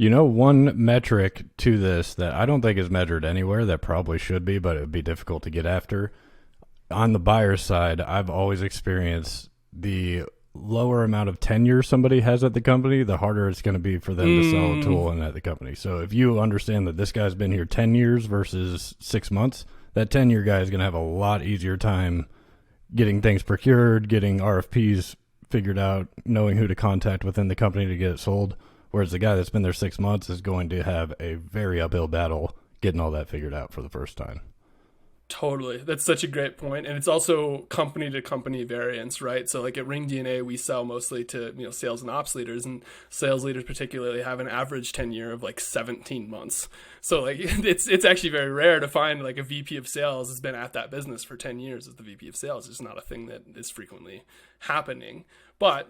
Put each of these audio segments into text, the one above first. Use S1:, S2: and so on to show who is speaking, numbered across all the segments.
S1: One metric to this that I don't think is measured anywhere that probably should be, but it would be difficult to get after. On the buyer side, I've always experienced the lower amount of tenure somebody has at the company, the harder it's going to be for them to sell a tool in at the company. So if you understand that this guy's been here 10 years versus 6 months, that 10-year guy is going to have a lot easier time getting things procured, getting RFPs figured out, knowing who to contact within the company to get it sold. Whereas the guy that's been there 6 months is going to have a very uphill battle getting all that figured out for the first time.
S2: Totally. That's such a great point. And it's also company to company variance, right? So like at Ring DNA, we sell mostly to, sales and ops leaders, and sales leaders particularly have an average tenure of like 17 months. So like it's actually very rare to find like a VP of sales has been at that business for 10 years as the VP of sales. It's not a thing that is frequently happening. But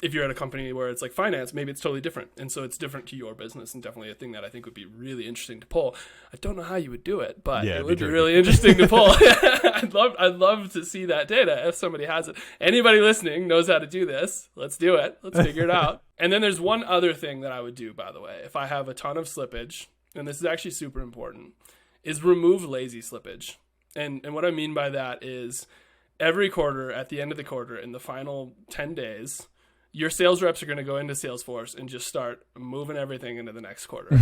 S2: if you're at a company where it's like finance, maybe it's totally different. And so it's different to your business, and definitely a thing that I think would be really interesting to pull. I don't know how you would do it, but it would be really interesting to pull. I'd love to see that data if somebody has it. Anybody listening knows how to do this. Let's do it. Let's figure it out. And then there's one other thing that I would do, by the way, if I have a ton of slippage, and this is actually super important, is remove lazy slippage. And what I mean by that is every quarter, at the end of the quarter, in the final 10 days, your sales reps are going to go into Salesforce and just start moving everything into the next quarter.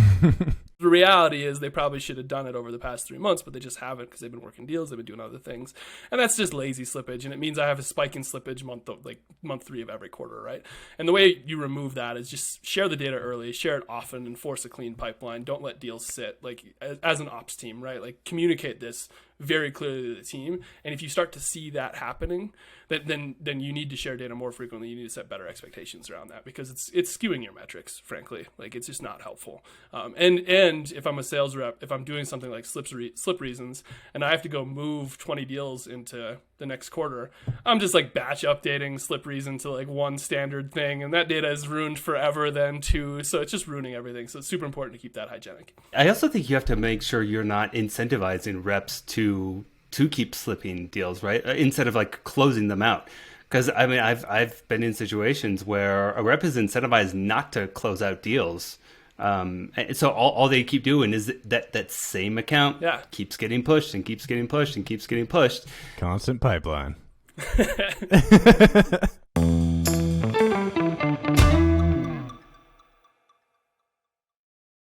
S2: The reality is they probably should have done it over the past 3 months, but they just haven't because they've been working deals, they've been doing other things. And that's just lazy slippage. And it means I have a spike in slippage month 3 of every quarter, right? And the way you remove that is just share the data early, share it often, and force a clean pipeline. Don't let deals sit, like as an ops team, right? Like communicate this very clearly to the team. And if you start to see that happening, then you need to share data more frequently. You need to set better expectations around that because it's skewing your metrics, frankly. Like it's just not helpful. And if I'm a sales rep, if I'm doing something like slip reasons and I have to go move 20 deals into the next quarter, I'm just like batch updating slip reason to like one standard thing. And that data is ruined forever then too. So it's just ruining everything. So it's super important to keep that hygienic.
S3: I also think you have to make sure you're not incentivizing reps to keep slipping deals, right? Instead of like closing them out. Because I mean, I've been in situations where a rep is incentivized not to close out deals. And so all they keep doing is that same account keeps getting pushed and keeps getting pushed and keeps getting pushed.
S1: Constant pipeline.